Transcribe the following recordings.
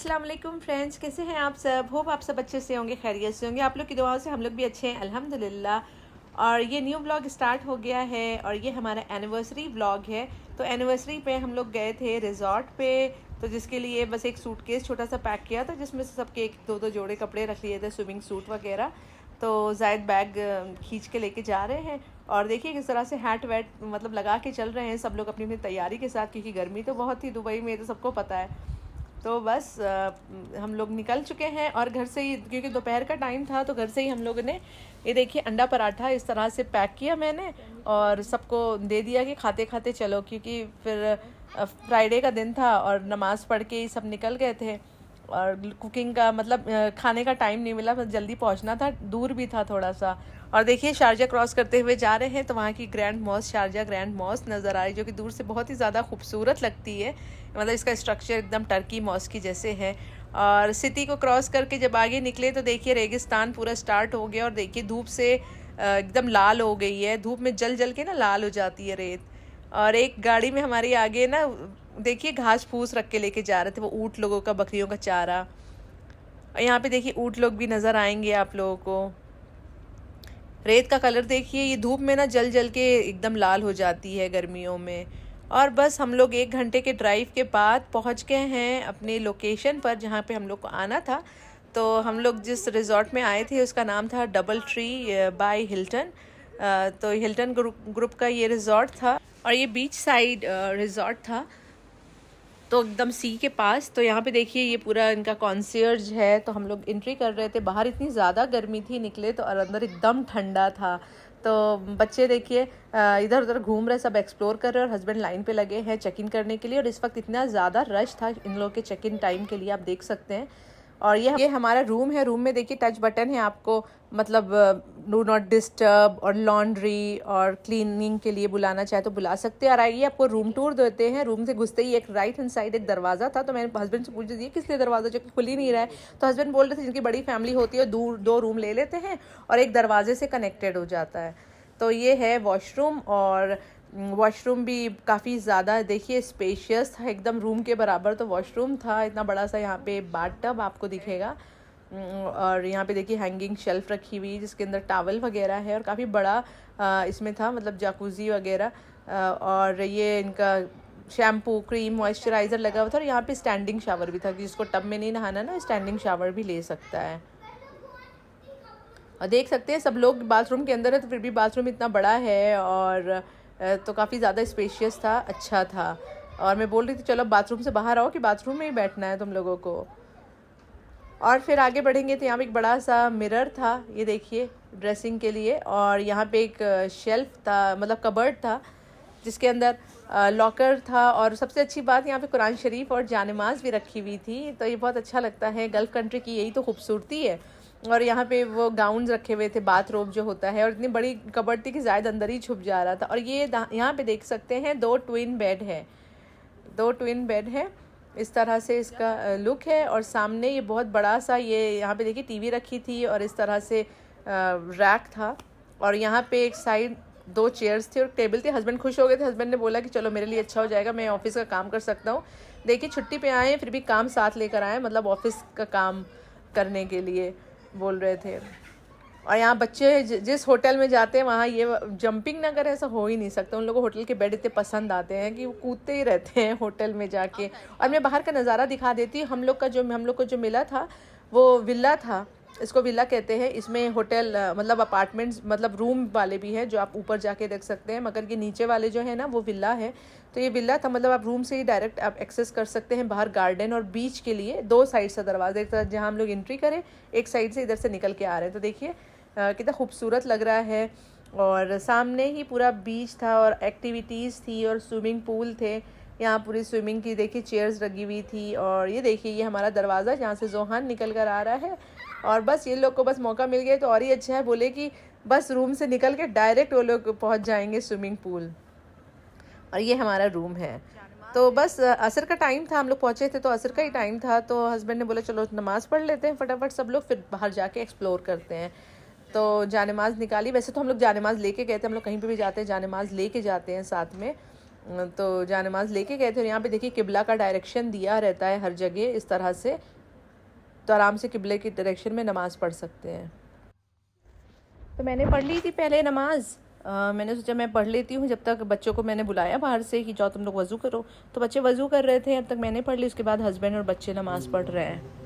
अस्सलाम वालेकुम फ्रेंड्स, कैसे हैं आप सब। होप आप सब अच्छे से होंगे, खैरियत से होंगे। आप लोग की दुआओं से हम लोग भी अच्छे हैं अल्हम्दुलिल्लाह। और ये न्यू व्लॉग स्टार्ट हो गया है और ये हमारा एनिवर्सरी व्लॉग है। तो एनिवर्सरी पे हम लोग गए थे रिजॉर्ट पे, तो जिसके लिए बस एक सूटकेस छोटा सा पैक किया था जिसमें से सबके एक दो दो जोड़े कपड़े रख लिए थे, स्विमिंग सूट वगैरह। तो जायद बैग खींच के लेके जा रहे हैं और देखिए किस तरह से हैट वैट मतलब लगा के चल रहे हैं सब लोग अपनी अपनी तैयारी के साथ, क्योंकि गर्मी तो बहुत थी दुबई में, तो सबको पता है। तो बस हम लोग निकल चुके हैं और घर से ही, क्योंकि दोपहर का टाइम था, तो घर से ही हम लोगों ने ये देखिए अंडा पराठा इस तरह से पैक किया मैंने और सबको दे दिया कि खाते खाते चलो, क्योंकि फिर फ्राइडे का दिन था और नमाज़ पढ़ के ही सब निकल गए थे और कुकिंग का मतलब खाने का टाइम नहीं मिला, बस जल्दी पहुंचना था, दूर भी था थोड़ा सा। और देखिए शारजा क्रॉस करते हुए जा रहे हैं तो वहाँ की grand mask, Sharjah grand mask नज़र आ रही, जो कि दूर से बहुत ही ज़्यादा खूबसूरत लगती है। मतलब इसका स्ट्रक्चर एकदम टर्की मॉस्क की जैसे है। और सिटी को क्रॉस करके जब आगे निकले तो देखिए रेगिस्तान पूरा स्टार्ट हो गया और देखिए धूप से एकदम लाल हो गई है, धूप में जल जल के ना लाल हो जाती है रेत। और एक गाड़ी में हमारी आगे ना देखिए घास फूस रख के लेके जा रहे थे, वो ऊँट लोगों का, बकरियों का चारा। और यहाँ पे देखिए ऊँट लोग भी नज़र आएंगे आप लोगों को। रेत का कलर देखिए, ये धूप में ना जल जल के एकदम लाल हो जाती है गर्मियों में। और बस हम लोग 1 घंटे के ड्राइव के बाद पहुंच गए हैं अपने लोकेशन पर जहां पे हम लोग को आना था। तो हम लोग जिस रिज़ॉर्ट में आए थे उसका नाम था डबल ट्री बाय हिल्टन। तो हिल्टन ग्रुप का ये रिज़ॉर्ट था और ये बीच साइड रिज़ॉर्ट था, तो एकदम सी के पास। तो यहाँ पे देखिए ये पूरा इनका कॉन्सियर्ज है। तो हम लोग एंट्री कर रहे थे, बाहर इतनी ज़्यादा गर्मी थी, निकले तो और अंदर एकदम ठंडा था। तो बच्चे देखिए इधर उधर घूम रहे, सब एक्सप्लोर कर रहे हैं और हस्बैंड लाइन पे लगे हैं चेक इन करने के लिए। और इस वक्त इतना ज़्यादा रश था इन लोग के चेक इन टाइम के लिए, आप देख सकते हैं। और ये हमारा रूम है। रूम में देखिए टच बटन है, आपको मतलब डू नॉट डिस्टर्ब और लॉन्ड्री और क्लीनिंग के लिए बुलाना चाहे तो बुला सकते हैं। और आइए आपको रूम टूर देते हैं। रूम से घुसते ही एक राइट हैंड साइड एक दरवाज़ा था, तो मैंने हस्बैंड से पूछ दिया किस लिए दरवाज़ा, जो कि खुल ही नहीं रहा है। तो हस्बैंड बोल रहे थे जिनकी बड़ी फैमिली होती है दूर दो रूम ले लेते हैं और एक दरवाजे से कनेक्टेड हो जाता है। तो ये है वॉशरूम, और वॉशरूम भी काफ़ी ज़्यादा देखिए स्पेशियस था, एकदम रूम के बराबर तो वॉशरूम था, इतना बड़ा सा। यहाँ पे बाथटब आपको दिखेगा और यहाँ पे देखिए हैंगिंग शेल्फ रखी हुई जिसके अंदर टॉवल वगैरह है और काफ़ी बड़ा इसमें था, मतलब जाकूज़ी वगैरह। और ये इनका शैम्पू, क्रीम, मॉइस्चराइज़र लगा हुआ था। और यहाँ पे स्टैंडिंग शावर भी था कि जिसको टब में नहीं नहाना ना, स्टैंडिंग शावर भी ले सकता है। और देख सकते हैं सब लोग बाथरूम के अंदर है, तो फिर भी बाथरूम इतना बड़ा है और तो काफ़ी ज़्यादा स्पेशियस था, अच्छा था। और मैं बोल रही थी चलो बाथरूम से बाहर आओ कि बाथरूम में ही बैठना है तुम लोगों को। और फिर आगे बढ़ेंगे तो यहाँ पे एक बड़ा सा मिरर था, ये देखिए ड्रेसिंग के लिए। और यहाँ पे एक शेल्फ था, मतलब कबर्ड था जिसके अंदर लॉकर था। और सबसे अच्छी बात यहाँ पे कुरान शरीफ और जानमाज भी रखी हुई थी, तो ये बहुत अच्छा लगता है। गल्फ़ कंट्री की यही तो खूबसूरती है। और यहाँ पे वो गाउन्स रखे हुए थे, बाथरोब जो होता है, और इतनी बड़ी कबर्ड थी कि शायद अंदर ही छुप जा रहा था। और ये यहाँ पे देख सकते हैं 2 ट्विन बेड है, 2 ट्विन बेड है, इस तरह से इसका लुक है। और सामने ये बहुत बड़ा सा, ये यहाँ पे देखिए टीवी रखी थी और इस तरह से रैक था। और यहाँ पे एक साइड 2 चेयर्स थे और टेबल थी। हस्बैंड खुश हो गए थे, हस्बैंड ने बोला कि चलो मेरे लिए अच्छा हो जाएगा, मैं ऑफिस का काम कर सकता हूँ। देखिए छुट्टी पे आए फिर भी काम साथ लेकर आए, मतलब ऑफिस का काम करने के लिए बोल रहे थे। और यहाँ बच्चे जिस होटल में जाते हैं वहाँ ये जंपिंग ना करें, ऐसा हो ही नहीं सकता। उन लोगों को होटल के बेड इतने पसंद आते हैं कि वो कूदते ही रहते हैं होटल में जाके। और मैं बाहर का नज़ारा दिखा देती हूँ। हम लोग को जो मिला था वो विला था, इसको विला कहते हैं। इसमें होटल मतलब अपार्टमेंट्स, मतलब रूम वाले भी हैं जो आप ऊपर जाके देख सकते हैं, मगर ये नीचे वाले जो है ना वो विला है। तो ये विला था, मतलब आप रूम से ही डायरेक्ट आप एक्सेस कर सकते हैं बाहर गार्डन और बीच के लिए। 2 साइड से दरवाजे, एक तरफ जहाँ हम लोग एंट्री करें, एक साइड से इधर से निकल के आ रहे हैं। तो देखिए कितना खूबसूरत लग रहा है। और सामने ही पूरा बीच था और एक्टिविटीज़ थी और स्विमिंग पूल थे। यहाँ पूरी स्विमिंग की देखिए चेयर्स लगी हुई थी। और ये देखिए ये हमारा दरवाज़ा जहाँ से जोहान निकल कर आ रहा है। और बस ये लोग को बस मौका मिल गया तो और ही अच्छा है, बोले कि बस रूम से निकल के डायरेक्ट वो लोग पहुँच जाएंगे स्विमिंग पूल। और ये हमारा रूम है। तो बस असर का टाइम था, हम लोग पहुँचे थे तो असर का ही टाइम था। तो हस्बैंड ने बोला चलो नमाज़ पढ़ लेते हैं फटाफट सब लोग, फिर बाहर जाके एक्सप्लोर करते हैं। तो जानेमाज़ निकाली। वैसे तो हम लोग जानेमाज़ लेके गए थे, हम लोग कहीं पे भी जाते हैं जानेमाज़ लेके जाते हैं साथ में। तो जानेमाज़ लेके गए थे। और यहाँ पे देखिए किबला का डायरेक्शन दिया रहता है हर जगह इस तरह से, तो आराम से किबले की डायरेक्शन में नमाज़ पढ़ सकते हैं। तो मैंने पढ़ ली थी पहले नमाज़। मैंने सोचा मैं पढ़ लेती हूँ, जब तक बच्चों को मैंने बुलाया बाहर से कि जाओ तुम लोग वज़ू करो। तो बच्चे वज़ू कर रहे थे, अब तक मैंने पढ़ ली। उसके बाद हस्बैंड और बच्चे नमाज़ पढ़ रहे हैं।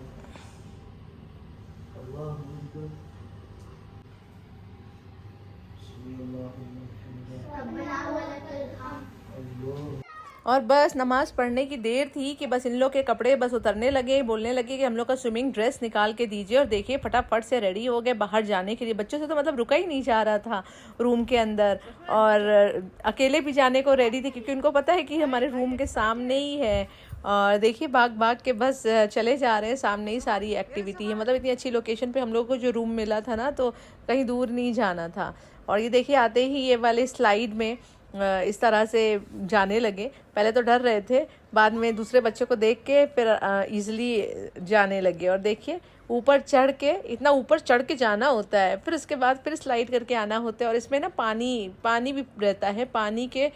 और बस नमाज़ पढ़ने की देर थी कि बस इन लोग के कपड़े बस उतरने लगे, बोलने लगे कि हम लोग का स्विमिंग ड्रेस निकाल के दीजिए। और देखिए फटाफट से रेडी हो गए बाहर जाने के लिए। बच्चों से तो मतलब रुका ही नहीं जा रहा था रूम के अंदर, और अकेले भी जाने को रेडी थे क्योंकि उनको पता है कि हमारे रूम के सामने ही है। और देखिए भाग भाग के बस चले जा रहे हैं, सामने ही सारी एक्टिविटी है। मतलब इतनी अच्छी लोकेशन पे हम लोग को जो रूम मिला था ना, तो कहीं दूर नहीं जाना था। और ये देखिए आते ही ये वाले स्लाइड में इस तरह से जाने लगे। पहले तो डर रहे थे, बाद में दूसरे बच्चों को देख के फिर इजीली जाने लगे। और देखिए ऊपर चढ़ के, इतना ऊपर चढ़ के जाना होता है, फिर उसके बाद फिर स्लाइड करके आना होता है। और इसमें ना पानी भी रहता है, पानी के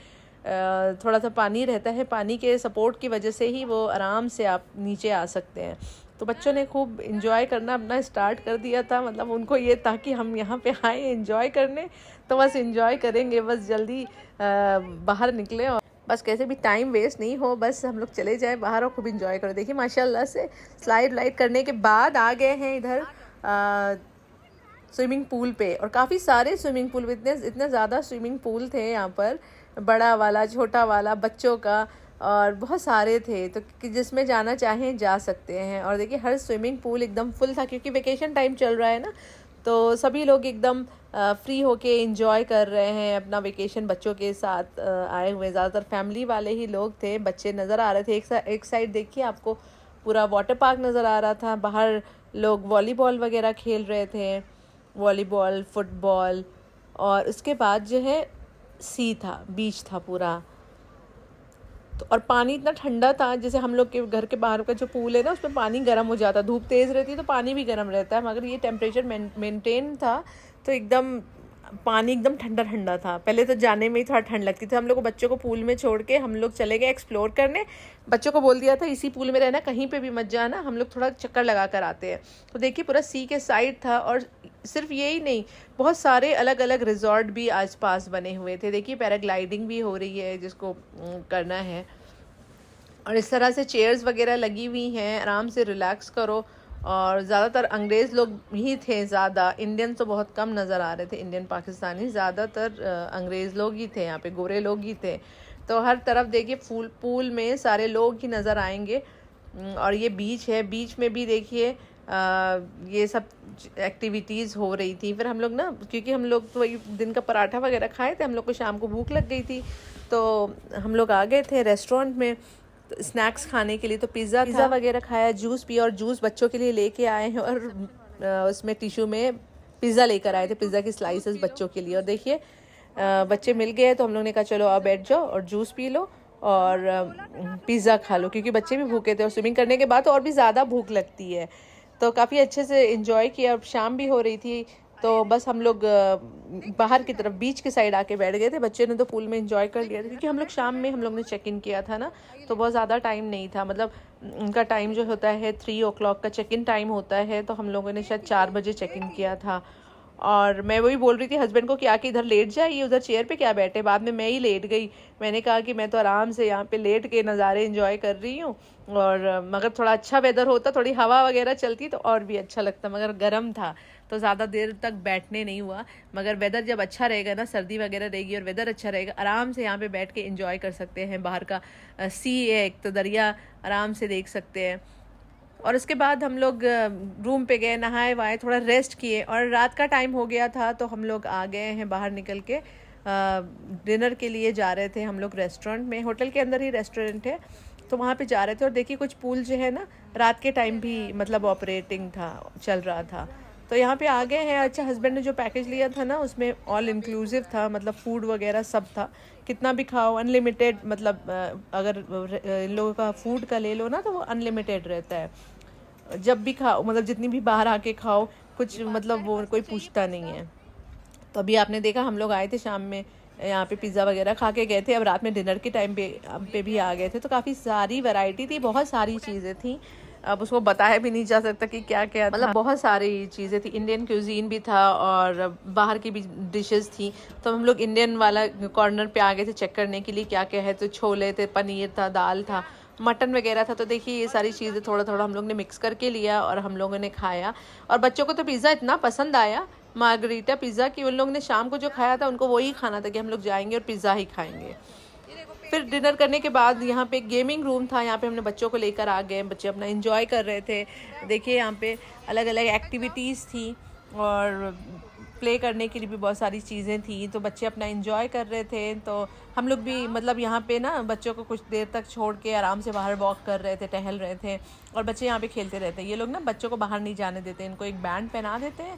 थोड़ा सा पानी रहता है, पानी के सपोर्ट की वजह से ही वो आराम से आप नीचे आ सकते हैं। तो बच्चों ने खूब इंजॉय करना अपना स्टार्ट कर दिया था। मतलब उनको ये था कि हम यहाँ पे आए इंजॉय करने, तो बस इंजॉय करेंगे, बस जल्दी बाहर निकले और बस कैसे भी टाइम वेस्ट नहीं हो, बस हम लोग चले जाएं बाहर और खूब इंजॉय करें। देखिए माशाल्लाह से स्लाइड वाइड करने के बाद आ गए हैं इधर स्विमिंग पूल पे। और काफ़ी सारे स्विमिंग पूल, इतने ज़्यादा स्विमिंग पूल थे यहाँ पर, बड़ा वाला छोटा वाला बच्चों का, और बहुत सारे थे। तो जिसमें जाना चाहें जा सकते हैं। और देखिए हर स्विमिंग पूल एकदम फुल था क्योंकि वेकेशन टाइम चल रहा है ना, तो सभी लोग एकदम फ्री होके एंजॉय कर रहे हैं अपना वेकेशन। बच्चों के साथ आए हुए ज़्यादातर फैमिली वाले ही लोग थे। बच्चे नज़र आ रहे थे। एक साइड देखिए आपको पूरा वाटर पार्क नज़र आ रहा था। बाहर लोग वॉलीबॉल वगैरह खेल रहे थे, वॉलीबॉल, फुटबॉल। और उसके बाद जो है सी था, बीच था पूरा। तो और पानी इतना ठंडा था, जैसे हम लोग के घर के बाहर का जो पूल है ना, उसमें पानी गर्म हो जाता, धूप तेज़ रहती है तो पानी भी गर्म रहता है, मगर ये टेम्परेचर मेंटेन था, तो एकदम पानी एकदम ठंडा ठंडा था। पहले तो जाने में ही थोड़ा ठंड लगती थी। हम लोग को बच्चों को पूल में छोड़ के हम लोग चले गए एक्सप्लोर करने। बच्चों को बोल दिया था इसी पूल में रहना, कहीं पे भी मत जाना, हम लोग थोड़ा चक्कर लगा कर आते हैं। तो देखिए पूरा सी के साइड था। और सिर्फ यही नहीं, बहुत सारे अलग अलग रिजॉर्ट भी आसपास बने हुए थे। देखिए पैराग्लाइडिंग भी हो रही है जिसको करना है। और इस तरह से चेयर्स वगैरह लगी हुई हैं, आराम से रिलैक्स करो। और ज़्यादातर अंग्रेज़ लोग ही थे ज़्यादा, इंडियन तो बहुत कम नज़र आ रहे थे, इंडियन पाकिस्तानी। ज़्यादातर अंग्रेज़ लोग ही थे यहाँ पे, गोरे लोग ही थे। तो हर तरफ देखिए पूल में सारे लोग ही नज़र आएंगे। और ये बीच है, बीच में भी देखिए ये सब एक्टिविटीज़ हो रही थी। फिर हम लोग ना, क्योंकि हम लोग तो वही दिन का पराठा वगैरह खाए थे, हम लोग को शाम को भूख लग गई थी, तो हम लोग आ गए थे रेस्टोरेंट में तो स्नैक्स खाने के लिए। तो पिज़्ज़ा वगैरह खाया, जूस पिया। और जूस बच्चों के लिए लेके आए हैं, और उसमें टिश्यू में पिज़्ज़ा लेकर आए थे, पिज़्ज़ा की स्लाइसेस बच्चों के लिए। और देखिए बच्चे मिल गए तो हम लोग ने कहा चलो आप बैठ जाओ और जूस पी लो और पिज़्ज़ा खा लो, क्योंकि बच्चे भी भूखे थे। और स्विमिंग करने के बाद तो और भी ज़्यादा भूख लगती है। तो काफ़ी अच्छे से इंजॉय किया। अब शाम भी हो रही थी, तो बस हम लोग बाहर की तरफ बीच के साइड आके बैठ गए थे। बच्चे ने तो पूल में एंजॉय कर लिया था, क्योंकि हम लोग शाम में हम लोग ने चेक इन किया था ना, तो बहुत ज़्यादा टाइम नहीं था। मतलब उनका टाइम जो होता है 3 o'clock का चेक इन टाइम होता है, तो हम लोगों ने शायद 4 बजे चेक इन किया था। और मैं वही बोल रही थी हस्बैंड को कि आके इधर लेट जाइए, उधर चेयर पे क्या बैठे। बाद में मैं ही लेट गई। मैंने कहा कि मैं तो आराम से यहाँ पे लेट के नज़ारे एंजॉय कर रही हूँ। और मगर थोड़ा अच्छा वेदर होता, थोड़ी हवा वगैरह चलती तो और भी अच्छा लगता, मगर गर्म था तो ज़्यादा देर तक बैठने नहीं हुआ। मगर वेदर जब अच्छा रहेगा ना, सर्दी वगैरह रहेगी और वेदर अच्छा रहेगा, आराम से यहाँ पे बैठ के एंजॉय कर सकते हैं। बाहर का सी है एक, तो दरिया आराम से देख सकते हैं। और उसके बाद हम लोग रूम पे गए, नहाए वाए, थोड़ा रेस्ट किए। और रात का टाइम हो गया था, तो हम लोग आ गए हैं बाहर निकल के। डिनर के लिए जा रहे थे हम लोग रेस्टोरेंट में, होटल के अंदर ही रेस्टोरेंट है, तो वहाँ पे जा रहे थे। और देखिए कुछ पूल जो है ना, रात के टाइम भी मतलब ऑपरेटिंग था, चल रहा था। तो यहाँ पे आ गए हैं। अच्छा, हस्बैंड ने जो पैकेज लिया था ना, उसमें ऑल इंक्लूसिव था, मतलब फूड वगैरह सब था, कितना भी खाओ, अनलिमिटेड। मतलब अगर इन लोगों का फूड का ले लो ना, तो वो अनलिमिटेड रहता है, जब भी खाओ, मतलब जितनी भी बाहर आके खाओ, कुछ मतलब वो कोई पूछता नहीं है। तो अभी आपने देखा हम लोग आए थे शाम में, यहाँ पे पिज़्ज़ा वगैरह खा के गए थे। अब रात में डिनर के टाइम पे भी आ गए थे, तो काफ़ी सारी वैरायटी थी, बहुत सारी चीज़ें थी। अब उसको बताया भी नहीं जा सकता कि क्या क्या, मतलब बहुत सारी चीज़ें थी। इंडियन क्यूजीन भी था और बाहर की भी डिशेस थी। तो हम लोग इंडियन वाला कॉर्नर पे आ गए थे चेक करने के लिए क्या क्या है। तो छोले थे, पनीर था, दाल था, मटन वगैरह था। तो देखिए ये सारी चीज़ें थोड़ा थोड़ा हम लोग ने मिक्स करके लिया और हम लोगों ने खाया। और बच्चों को तो पिज़्ज़ा इतना पसंद आया, मार्गरीटा पिज़्ज़ा, कि उन लोगों ने शाम को जो खाया था उनको वही खाना था कि हम लोग जाएंगे और पिज़्ज़ा ही खाएंगे। फिर डिनर करने के बाद यहाँ पे एक गेमिंग रूम था, यहाँ पे हमने बच्चों को लेकर आ गए। बच्चे अपना एंजॉय कर रहे थे। देखिए यहाँ पे अलग अलग एक्टिविटीज़ थी और प्ले करने के लिए भी बहुत सारी चीज़ें थी। तो बच्चे अपना एंजॉय कर रहे थे। तो हम लोग भी मतलब यहाँ पे ना बच्चों को कुछ देर तक छोड़ के आराम से बाहर वॉक कर रहे थे, टहल रहे थे। और बच्चे यहाँ पे खेलते रहते हैं। ये लोग ना बच्चों को बाहर नहीं जाने देते, इनको एक बैंड पहना देते हैं,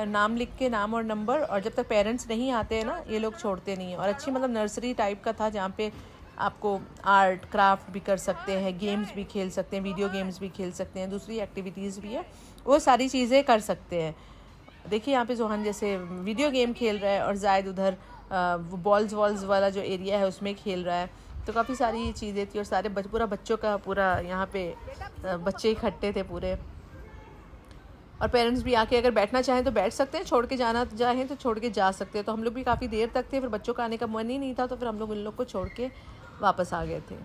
नाम लिख के, नाम और नंबर, और जब तक पेरेंट्स नहीं आते हैं ना ये लोग छोड़ते नहीं हैं। और अच्छी मतलब नर्सरी टाइप का था जहाँ पे आपको आर्ट क्राफ्ट भी कर सकते हैं, गेम्स भी खेल सकते हैं, वीडियो गेम्स भी खेल सकते हैं, दूसरी एक्टिविटीज़ भी है, वो सारी चीज़ें कर सकते हैं। देखिए यहाँ पे जोहान जैसे वीडियो गेम खेल रहा है और जायद उधर वो बॉल्स वॉल्स वाला जो एरिया है उसमें खेल रहा है। तो काफ़ी सारी चीज़ें थी और सारे पूरा बच्चों का पूरा यहाँ पे बच्चे इकट्ठे थे पूरे। और पेरेंट्स भी आके अगर बैठना चाहें तो बैठ सकते हैं, छोड़ के जाना चाहें तो छोड़ के जा सकते हैं। तो हम लोग भी काफ़ी देर तक थे, फिर बच्चों का आने का मन ही नहीं था, तो फिर हम लोग उन लोग को छोड़ के वापस आ गए थे।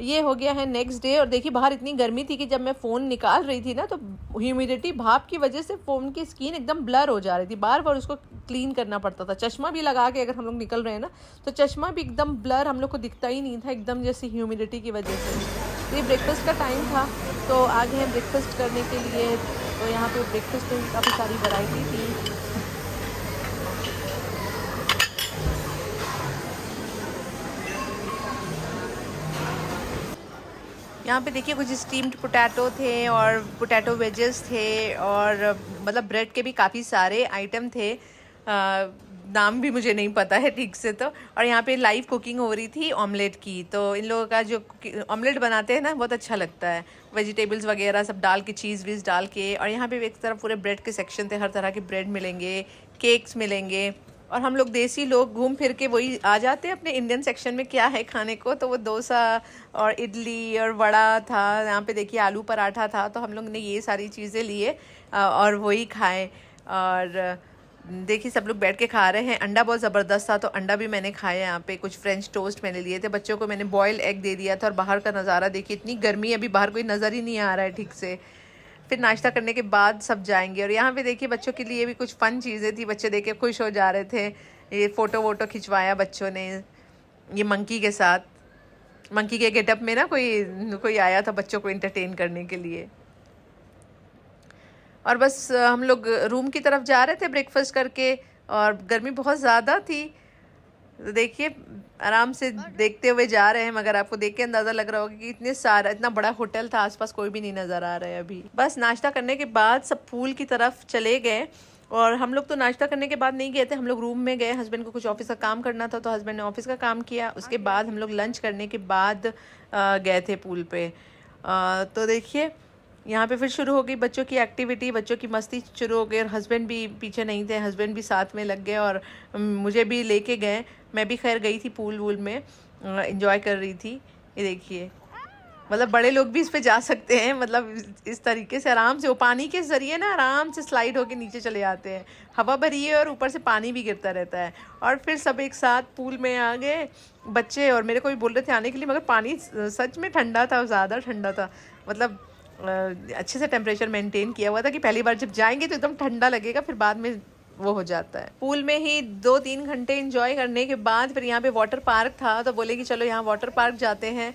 ये हो गया है नेक्स्ट डे। और देखिए बाहर इतनी गर्मी थी कि जब मैं फ़ोन निकाल रही थी ना तो ह्यूमिडिटी भाप की वजह से फ़ोन की स्क्रीन एकदम ब्लर हो जा रही थी, बार बार उसको क्लीन करना पड़ता था। चश्मा भी लगा के अगर हम लोग निकल रहे हैं ना तो चश्मा भी एकदम ब्लर, हम लोग को दिखता ही नहीं था एकदम, जैसे ह्यूमिडिटी की वजह से। तो ये ब्रेकफास्ट का टाइम था तो आ गए हैं ब्रेकफास्ट करने के लिए। तो यहाँ पे ब्रेकफास्ट में काफ़ी सारी वैरायटी थी। यहाँ पे देखिए कुछ स्टीम्ड पोटैटो थे और पोटैटो वेजेस थे और मतलब ब्रेड के भी काफ़ी सारे आइटम थे। नाम भी मुझे नहीं पता है ठीक से। तो और यहाँ पे लाइव कुकिंग हो रही थी ऑमलेट की। तो इन लोगों का जो ऑमलेट बनाते हैं ना बहुत अच्छा लगता है, वेजिटेबल्स वगैरह सब डाल के, चीज़ वीज़ डाल के। और यहाँ पे एक तरफ पूरे ब्रेड के सेक्शन थे, हर तरह के ब्रेड मिलेंगे, केक्स मिलेंगे। और हम लोग देसी लोग घूम फिर के वही आ जाते हैं अपने इंडियन सेक्शन में क्या है खाने को। तो वो डोसा और इडली और वड़ा था, यहाँ पे देखिए आलू पराठा था। तो हम लोग ने ये सारी चीज़ें लिए और वही खाए। और देखिए सब लोग बैठ के खा रहे हैं। अंडा बहुत ज़बरदस्त था तो अंडा भी मैंने खाया। यहाँ पे कुछ फ्रेंच टोस्ट मैंने लिए थे, बच्चों को मैंने बॉयल एग दे दिया था। और बाहर का नज़ारा देखिए, इतनी गर्मी है अभी बाहर कोई नज़र ही नहीं आ रहा है ठीक से। फिर नाश्ता करने के बाद सब जाएंगे। और यहाँ पे देखिए बच्चों के लिए भी कुछ फ़न चीज़ें थी, बच्चे देख के खुश हो जा रहे थे। ये फ़ोटो वोटो खिंचवाया बच्चों ने ये मंकी के साथ, मंकी के गेटअप में ना कोई आया था बच्चों को एंटरटेन करने के लिए। और बस हम लोग रूम की तरफ जा रहे थे ब्रेकफास्ट करके और गर्मी बहुत ज़्यादा थी। तो देखिए आराम से देखते हुए जा रहे हैं, मगर आपको देख के अंदाज़ा लग रहा होगा कि इतना बड़ा होटल था, आसपास कोई भी नहीं नज़र आ रहा है अभी। बस नाश्ता करने के बाद सब पूल की तरफ चले गए। और हम लोग तो नाश्ता करने के बाद नहीं गए थे, हम लोग रूम में गए। हस्बैंड को कुछ ऑफिस का काम करना था तो हस्बैंड ने ऑफिस का काम किया। उसके बाद हम लोग लंच करने के बाद गए थे पूल पे। तो देखिए यहाँ पे फिर शुरू हो गई बच्चों की एक्टिविटी, बच्चों की मस्ती शुरू हो गई। और हस्बैंड भी पीछे नहीं थे, हस्बैंड भी साथ में लग गए और मुझे भी लेके गए। मैं भी खैर गई थी पूल वूल में, एंजॉय कर रही थी। ये देखिए मतलब बड़े लोग भी इस पे जा सकते हैं, मतलब इस तरीके से आराम से वो पानी के ज़रिए ना आराम से स्लाइड होके नीचे चले आते हैं। हवा भरी है और ऊपर से पानी भी गिरता रहता है। और फिर सब एक साथ पूल में आ गए बच्चे, और मेरे को भी बोल रहे थे आने के लिए, मगर पानी सच में ठंडा था, ज़्यादा ठंडा था। मतलब अच्छे से टेम्परेचर मेंटेन किया हुआ था कि पहली बार जब जाएंगे तो एकदम ठंडा लगेगा, फिर बाद में वो हो जाता है। पूल में ही 2-3 घंटे एंजॉय करने के बाद फिर यहाँ पे वाटर पार्क था, तो बोले कि चलो यहाँ वाटर पार्क जाते हैं।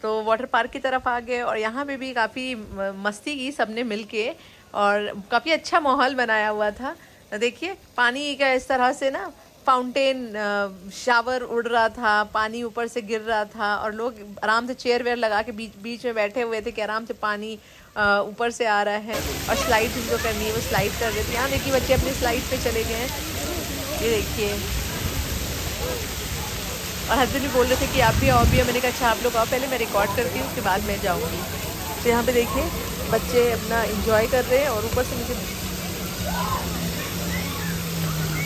तो वाटर पार्क की तरफ आ गए और यहाँ पे भी काफ़ी मस्ती की सबने मिलके और काफ़ी अच्छा माहौल बनाया हुआ था। देखिए पानी का इस तरह से ना फाउंटेन, शावर उड़ रहा था, पानी ऊपर से गिर रहा था और लोग आराम से चेयर वेयर लगा के बीच बीच में बैठे हुए थे कि आराम से पानी ऊपर से आ रहा है। और स्लाइड जिनको करनी है वो स्लाइड कर रहे थे। यहाँ देखिए बच्चे अपनी स्लाइड पे चले गए हैं, ये देखिए। और हस्बैंड भी बोल रहे थे कि आप भी आओ, भी मैंने कहा अच्छा आप लोग आओ, पहले मैं रिकॉर्ड करती हूँ उसके बाद मैं जाऊँगी। तो यहाँ पे देखिए बच्चे अपना इंजॉय कर रहे हैं और ऊपर से मुझे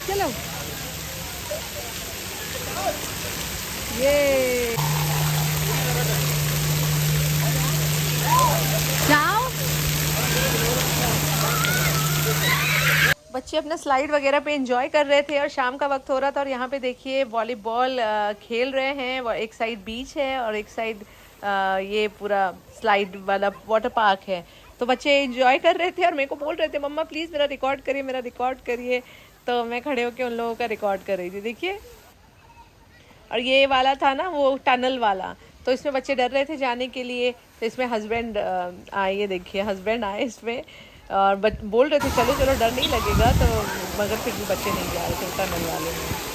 चलो ये बच्चे अपना स्लाइड वगैरह पे एंजॉय कर रहे थे और शाम का वक्त हो रहा था और यहाँ पे देखिए वॉलीबॉल खेल रहे हैं। एक साइड बीच है और एक साइड ये पूरा स्लाइड वाला वाटर पार्क है। तो बच्चे एंजॉय कर रहे थे और मेरे को बोल रहे थे मम्मा प्लीज़ मेरा रिकॉर्ड करिए, मेरा रिकॉर्ड करिए। तो मैं खड़े होकर उन लोगों का रिकॉर्ड कर रही थी, देखिए। और ये वाला था ना वो टनल वाला, तो इसमें बच्चे डर रहे थे जाने के लिए। तो इसमें हस्बैंड आए, ये देखिए हस्बैंड आए इसमें और बोल रहे थे चलो चलो डर नहीं लगेगा, तो मगर फिर भी बच्चे नहीं जा रहे थे टनल वाले में।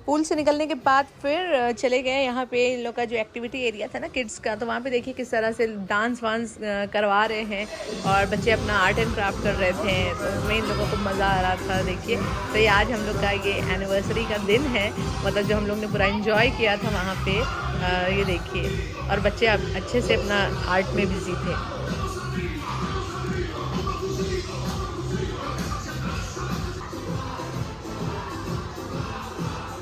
पूल से निकलने के बाद फिर चले गए यहाँ पे इन लोग का जो एक्टिविटी एरिया था ना किड्स का। तो वहाँ पे देखिए किस तरह से डांस वांस करवा रहे हैं और बच्चे अपना आर्ट एंड क्राफ्ट कर रहे थे। तो उसमें इन लोगों को मज़ा आ रहा था, देखिए। तो ये आज हम लोग का ये एनिवर्सरी का दिन है, मतलब जो हम लोग ने पूरा इन्जॉय किया था वहाँ पर। ये देखिए, और बच्चे अब अच्छे से अपना आर्ट में बिजी थे।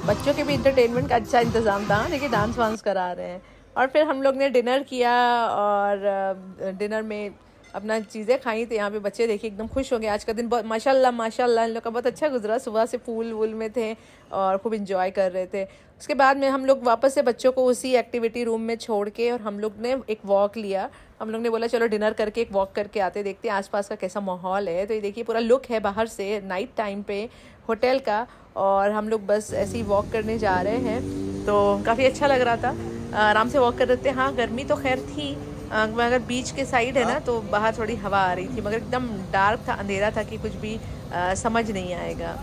बच्चों के भी इंटरटेनमेंट का अच्छा इंतज़ाम था, देखिए डांस वांस करा रहे हैं। और फिर हम लोग ने डिनर किया और डिनर में अपना चीज़ें खाई। तो यहाँ पे बच्चे देखिए एकदम खुश हो गए। आज का दिन बहुत माशाल्लाह माशाल्लाह इन लोग का बहुत अच्छा गुजरा। सुबह से पूल वूल में थे और खूब इंजॉय कर रहे थे। उसके बाद में हम लोग वापस से बच्चों को उसी एक्टिविटी रूम में छोड़ के और हम लोग ने एक वॉक लिया। हम लोग ने बोला चलो डिनर करके एक वॉक करके आते, देखते हैं आसपास का कैसा माहौल है। तो ये देखिए पूरा लुक है बाहर से नाइट टाइम पे होटल का, और हम लोग बस ऐसे ही वॉक करने जा रहे हैं। तो काफ़ी अच्छा लग रहा था, आराम से वॉक कर रहे थे। हाँ गर्मी तो खैर थी, मगर बीच के साइड है ना तो बाहर थोड़ी हवा आ रही थी, मगर एकदम डार्क था, अंधेरा था कि कुछ भी समझ नहीं आएगा।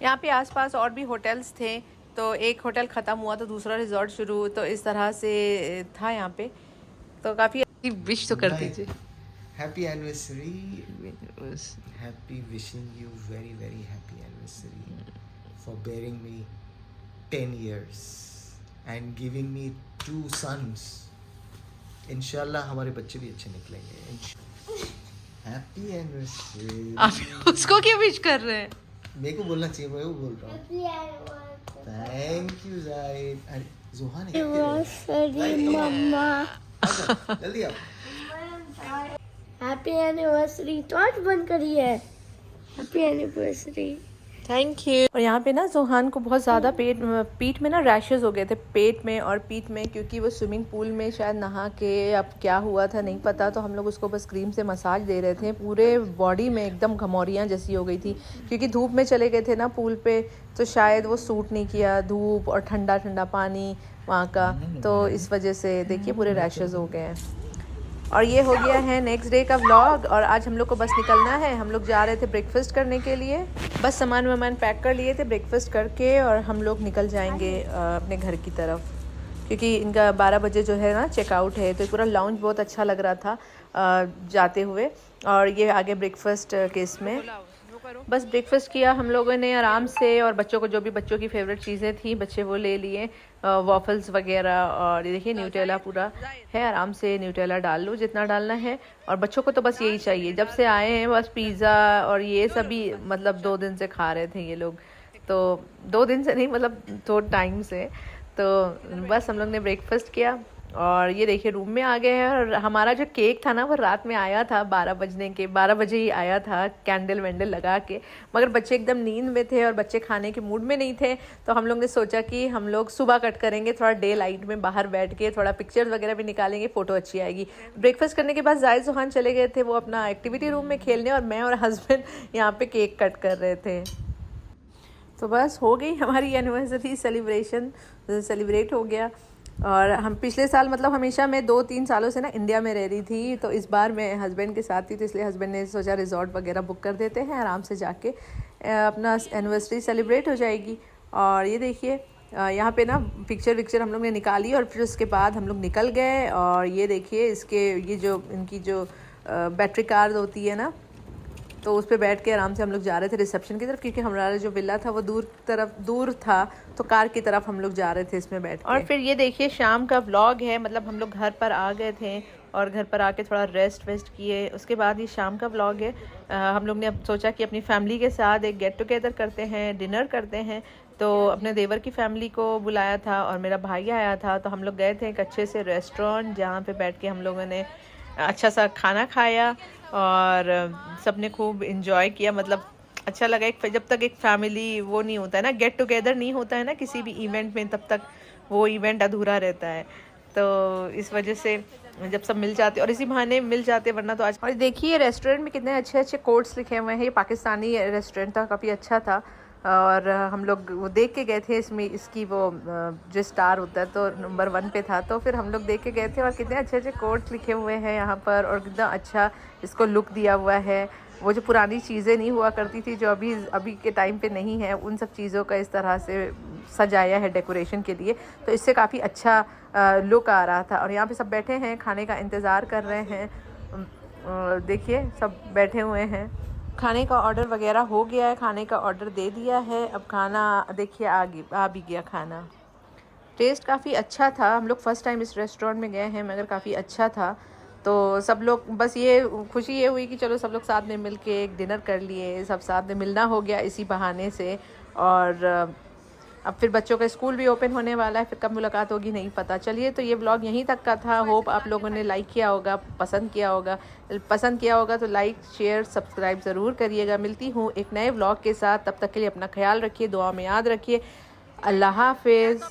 यहाँ पे आसपास और भी होटल्स थे, तो एक होटल ख़त्म हुआ तो दूसरा रिजॉर्ट शुरू, तो इस तरह से था यहाँ पे। तो काफ़ी अच्छी विश तो कर दीजिए। Happy anniversary. Happy wishing you very very happy anniversary for bearing me 10 years and giving me 2 sons. इंशाल्लाह हमारे बच्चे भी अच्छे निकलेंगे। Happy anniversary. आप उसको क्यों विश कर रहे हैं? मेरे को बोलना चाहिए, मैं वो बोल रहा हूँ। Thank you Zaid. अरे जोहा ने मम्मा जल्दी आओ। Happy anniversary. तो आज बंद करी है। Happy anniversary. Thank you. और यहाँ पे ना जोहान को बहुत ज़्यादा पीठ में ना रैशेस हो गए थे, पेट में और पीठ में, क्योंकि वो स्विमिंग पूल में शायद नहा के अब क्या हुआ था नहीं पता। तो हम लोग उसको बस क्रीम से मसाज दे रहे थे। पूरे बॉडी में एकदम घमौरियाँ जैसी हो गई थी, क्योंकि धूप में चले गए थे ना पूल पे, तो शायद वो सूट नहीं किया, धूप और ठंडा ठंडा पानी वहाँ का, तो इस वजह से देखिए पूरे रैशेस हो गए हैं। और ये हो गया है नेक्स्ट डे का व्लॉग। और आज हम लोग को बस निकलना है, हम लोग जा रहे थे ब्रेकफास्ट करने के लिए। बस सामान वामान पैक कर लिए थे ब्रेकफास्ट करके, और हम लोग निकल जाएंगे अपने घर की तरफ, क्योंकि इनका 12 बजे जो है ना चेकआउट है। तो पूरा लाउंज बहुत अच्छा लग रहा था जाते हुए। और ये आगे ब्रेकफास्ट के इसमें बस ब्रेकफास्ट किया हम लोगों ने आराम से, और बच्चों को जो भी बच्चों की फेवरेट चीज़ें थी बच्चे वो ले लिए, वॉफल्स वगैरह। और ये देखिए न्यूटेला पूरा है, आराम से न्यूटेला डाल लो जितना डालना है। और बच्चों को तो बस यही चाहिए, जब से आए हैं बस पिज़्ज़ा और ये सभी, मतलब 2 दिन से खा रहे थे ये लोग। तो 2 दिन से नहीं, मतलब 2 टाइम से। तो बस हम लोग ने ब्रेकफास्ट किया और ये देखिए रूम में आ गए हैं। और हमारा जो केक था ना वो रात में आया था 12 बजे ही आया था, कैंडल वैंडल लगा के, मगर बच्चे एकदम नींद में थे और बच्चे खाने के मूड में नहीं थे। तो हम लोग ने सोचा कि हम लोग सुबह कट करेंगे, थोड़ा डे लाइट में बाहर बैठ के थोड़ा पिक्चर्स वगैरह भी निकालेंगे, फ़ोटो अच्छी आएगी। ब्रेकफास्ट करने के बाद जायद सुहान चले गए थे वो अपना एक्टिविटी रूम में खेलने, और मैं और हस्बैंड यहाँ पर केक कट कर रहे थे। तो बस हो गई हमारी एनिवर्सरी सेलिब्रेट हो गया। और हम पिछले साल मतलब हमेशा मैं 2-3 सालों से ना इंडिया में रह रही थी, तो इस बार मैं हस्बैंड के साथ थी, तो इसलिए हस्बैंड ने सोचा रिजॉर्ट वगैरह बुक कर देते हैं, आराम से जाके अपना एनिवर्सरी सेलिब्रेट हो जाएगी। और ये देखिए यहाँ पे ना पिक्चर हम लोग ने निकाली, और फिर उसके बाद हम लोग निकल गए। और ये देखिए ये जो इनकी जो बैटरी कार होती है ना, तो उस पर बैठ के आराम से हम लोग जा रहे थे रिसेप्शन की तरफ, क्योंकि हमारा जो विला था वो दूर था, तो कार की तरफ हम लोग जा रहे थे इसमें बैठ के। और फिर ये देखिए शाम का व्लॉग है, मतलब हम लोग घर पर आ गए थे और घर पर आके थोड़ा रेस्ट किए, उसके बाद ये शाम का व्लॉग है। हम लोग ने अब सोचा कि अपनी फैमिली के साथ एक गेट टुगेदर करते हैं, डिनर करते हैं। तो अपने देवर की फैमिली को बुलाया था और मेरा भाई आया था, तो हम लोग गए थे एक अच्छे से रेस्टोरेंट, जहाँ पे बैठ के हम लोगों ने अच्छा सा खाना खाया और सबने खूब इन्जॉय किया। मतलब अच्छा लगा, जब तक एक फैमिली वो नहीं होता है ना, गेट टुगेदर नहीं होता है ना किसी भी इवेंट में, तब तक वो इवेंट अधूरा रहता है। तो इस वजह से जब सब मिल जाते और इसी बहाने मिल जाते, वरना तो आज। और देखिए रेस्टोरेंट में कितने अच्छे अच्छे कोट्स लिखे हुए हैं। ये पाकिस्तानी रेस्टोरेंट था, काफ़ी अच्छा था। और हम लोग वो देख के गए थे, इसमें इसकी वो जो स्टार होता है तो नंबर 1 पे था, तो फिर हम लोग देख के गए थे। और कितने अच्छे अच्छे कोट्स लिखे हुए हैं यहाँ पर, और कितना अच्छा इसको लुक दिया हुआ है। वो जो पुरानी चीज़ें नहीं हुआ करती थी, जो अभी के टाइम पे नहीं है, उन सब चीज़ों का इस तरह से सजाया है डेकोरेशन के लिए, तो इससे काफ़ी अच्छा लुक आ रहा था। और यहाँ पे सब बैठे हैं, खाने का इंतज़ार कर रहे हैं। देखिए सब बैठे हुए हैं। खाने का ऑर्डर वगैरह हो गया है, खाने का ऑर्डर दे दिया है, अब खाना देखिए आ भी गया खाना। टेस्ट काफ़ी अच्छा था, हम लोग फ़र्स्ट टाइम इस रेस्टोरेंट में गए हैं, मगर काफ़ी अच्छा था। तो सब लोग बस ये खुशी ये हुई कि चलो सब लोग साथ में मिल के एक डिनर कर लिए, सब साथ में मिलना हो गया इसी बहाने से। और अब फिर बच्चों का स्कूल भी ओपन होने वाला है, फिर कब मुलाकात होगी नहीं पता। चलिए तो ये व्लॉग यहीं तक का था। होप आप लोगों ने लाइक किया होगा, पसंद किया होगा तो लाइक शेयर सब्सक्राइब ज़रूर करिएगा। मिलती हूँ एक नए व्लॉग के साथ, तब तक के लिए अपना ख्याल रखिए, दुआ में याद रखिए। अल्लाह हाफिज़।